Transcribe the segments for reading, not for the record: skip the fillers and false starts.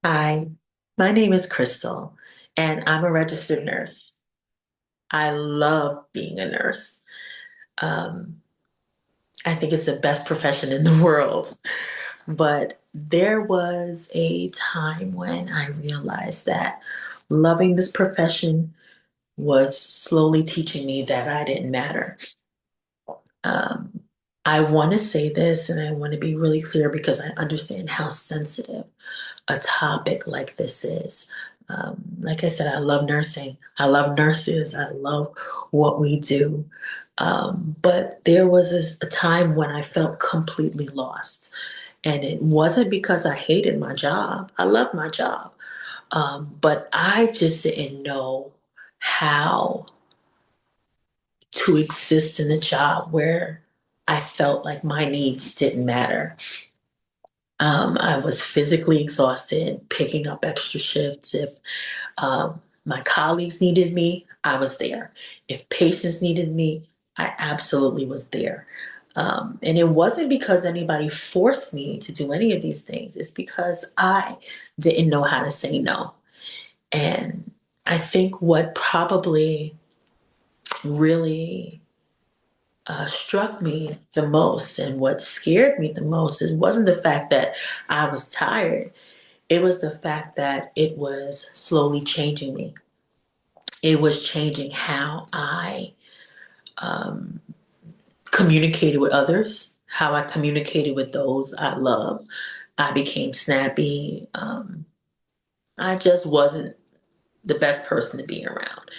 Hi, my name is Crystal, and I'm a registered nurse. I love being a nurse. Um, I think it's the best profession in the world. But there was a time when I realized that loving this profession was slowly teaching me that I didn't matter. Um, I want to say this and I want to be really clear because I understand how sensitive a topic like this is. Like I said, I love nursing. I love nurses. I love what we do. But there was a time when I felt completely lost. And it wasn't because I hated my job. I love my job. But I just didn't know how to exist in a job where I felt like my needs didn't matter. I was physically exhausted, picking up extra shifts. If my colleagues needed me, I was there. If patients needed me, I absolutely was there. And it wasn't because anybody forced me to do any of these things, it's because I didn't know how to say no. And I think what probably really struck me the most and what scared me the most, it wasn't the fact that I was tired. It was the fact that it was slowly changing me. It was changing how I um, communicated with others, how I communicated with those I love. I became snappy. I just wasn't the best person to be around.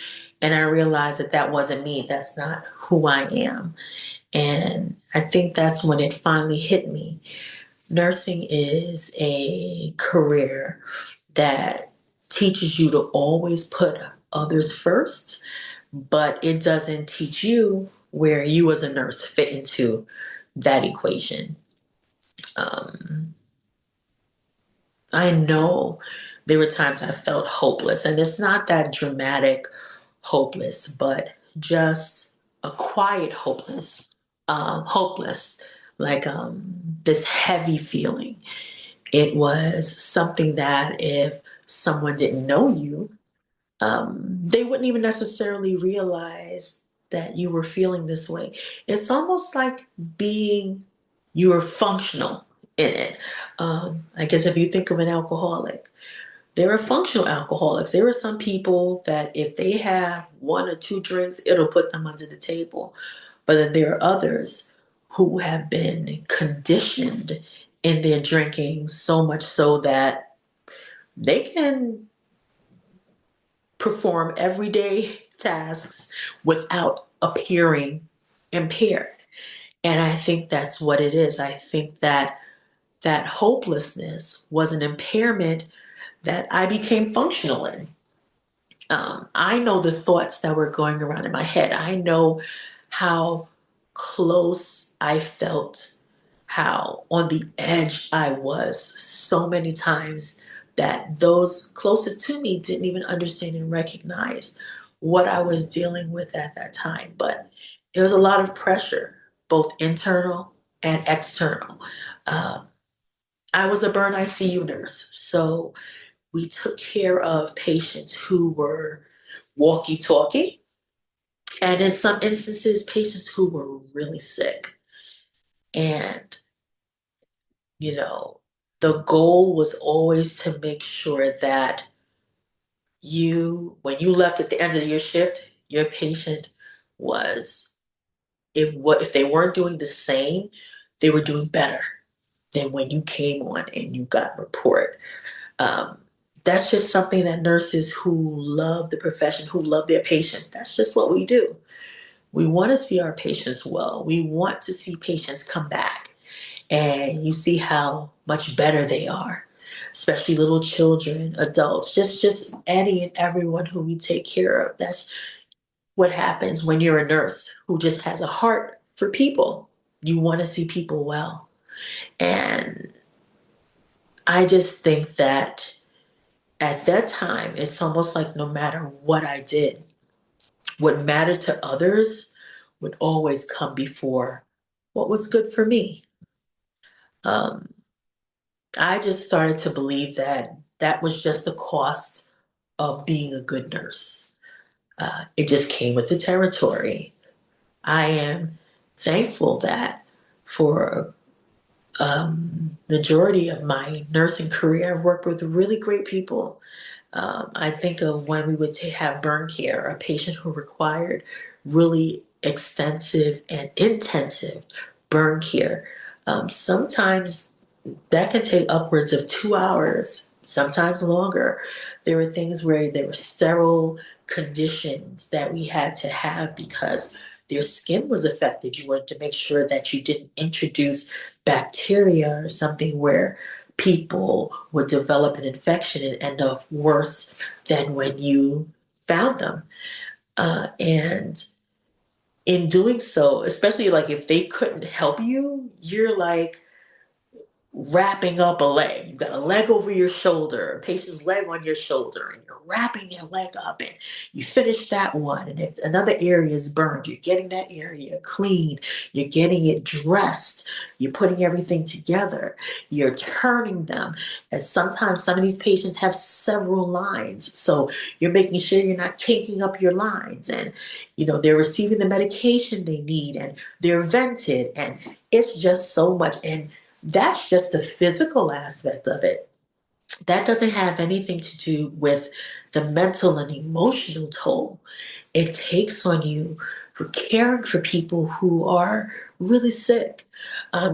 And I realized that that wasn't me. That's not who I am. And I think that's when it finally hit me. Nursing is a career that teaches you to always put others first, but it doesn't teach you where you as a nurse fit into that equation. Um, I know there were times I felt hopeless, and it's not that dramatic hopeless, but just a quiet hopeless, like this heavy feeling. It was something that if someone didn't know you, they wouldn't even necessarily realize that you were feeling this way. It's almost like being you were functional in it. I guess if you think of an alcoholic, there are functional alcoholics. There are some people that if they have one or two drinks, it'll put them under the table. But then there are others who have been conditioned in their drinking so much so that they can perform everyday tasks without appearing impaired. And I think that's what it is. I think that that hopelessness was an impairment that I became functional in. I know the thoughts that were going around in my head. I know how close I felt, how on the edge I was so many times that those closest to me didn't even understand and recognize what I was dealing with at that time. But it was a lot of pressure, both internal and external. Uh, I was a burn ICU nurse, so we took care of patients who were walkie talkie, and in some instances, patients who were really sick. And, you know, the goal was always to make sure that when you left at the end of your shift, your patient was, if they weren't doing the same, they were doing better than when you came on and you got report. Um, that's just something that nurses who love the profession, who love their patients, that's just what we do. We want to see our patients well. We want to see patients come back and you see how much better they are, especially little children, adults, just any and everyone who we take care of. That's what happens when you're a nurse who just has a heart for people. You want to see people well. And I just think that at that time, it's almost like no matter what I did, what mattered to others would always come before what was good for me. Um, I just started to believe that. That was just the cost of being a good nurse. It just came with the territory. I am thankful that for majority of my nursing career, I've worked with really great people. I think of when we would have burn care, a patient who required really extensive and intensive burn care. Sometimes that can take upwards of 2 hours, sometimes longer. There were things where there were sterile conditions that we had to have because their skin was affected. You wanted to make sure that you didn't introduce bacteria or something where people would develop an infection and end up worse than when you found them. And in doing so, especially like if they couldn't help you, you're like, wrapping up a leg. You've got a leg over your shoulder, a patient's leg on your shoulder, and you're wrapping their leg up, and you finish that one. And if another area is burned, you're getting that area clean, you're getting it dressed, you're putting everything together, you're turning them. And sometimes some of these patients have several lines. So you're making sure you're not taking up your lines, and they're receiving the medication they need, and they're vented, and it's just so much. And that's just the physical aspect of it. That doesn't have anything to do with the mental and emotional toll it takes on you for caring for people who are really sick,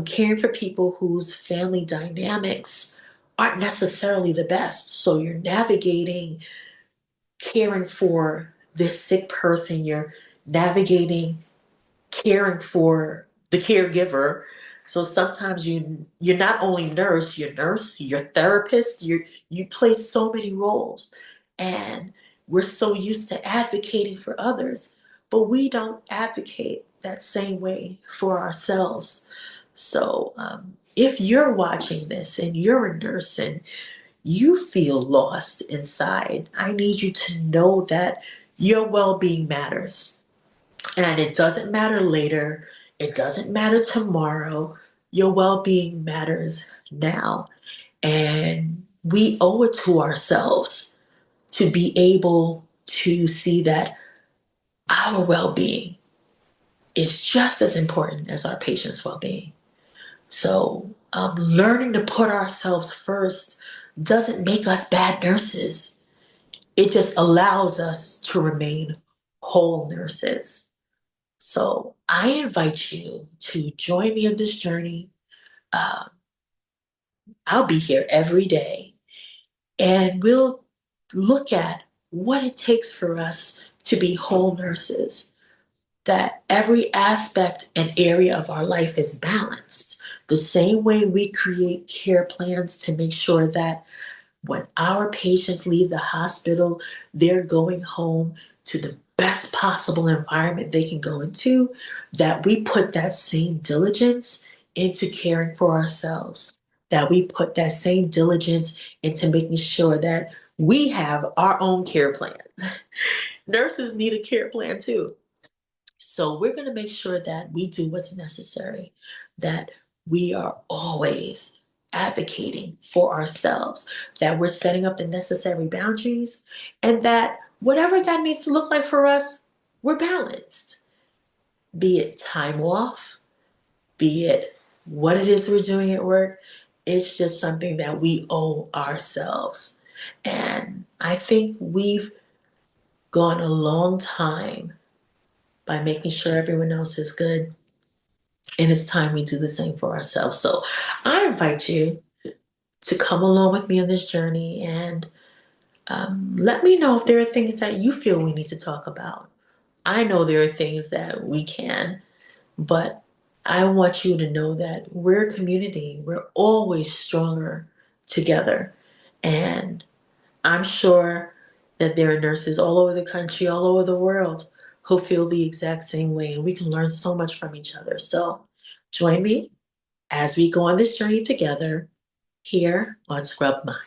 caring for people whose family dynamics aren't necessarily the best. So you're navigating caring for this sick person, you're navigating caring for the caregiver. So sometimes you're not only nurse, you're therapist, you play so many roles. And we're so used to advocating for others, but we don't advocate that same way for ourselves. So if you're watching this and you're a nurse and you feel lost inside, I need you to know that your well-being matters. And it doesn't matter later, it doesn't matter tomorrow. Your well being matters now. And we owe it to ourselves to be able to see that our well being is just as important as our patient's well being. So, learning to put ourselves first doesn't make us bad nurses, it just allows us to remain whole nurses. So I invite you to join me on this journey. Uh, I'll be here every day and we'll look at what it takes for us to be whole nurses, that every aspect and area of our life is balanced. The same way we create care plans to make sure that when our patients leave the hospital, they're going home to the best possible environment they can go into, that we put that same diligence into caring for ourselves, that we put that same diligence into making sure that we have our own care plans. Nurses need a care plan too. So we're going to make sure that we do what's necessary, that we are always advocating for ourselves, that we're setting up the necessary boundaries, and that whatever that needs to look like for us, we're balanced. Be it time off, be it what it is we're doing at work, it's just something that we owe ourselves. And I think we've gone a long time by making sure everyone else is good. And it's time we do the same for ourselves. So I invite you to come along with me on this journey and let me know if there are things that you feel we need to talk about. I know there are things that we can, but I want you to know that we're a community. We're always stronger together. And I'm sure that there are nurses all over the country, all over the world who feel the exact same way. And we can learn so much from each other. So join me as we go on this journey together here on Scrub Mind.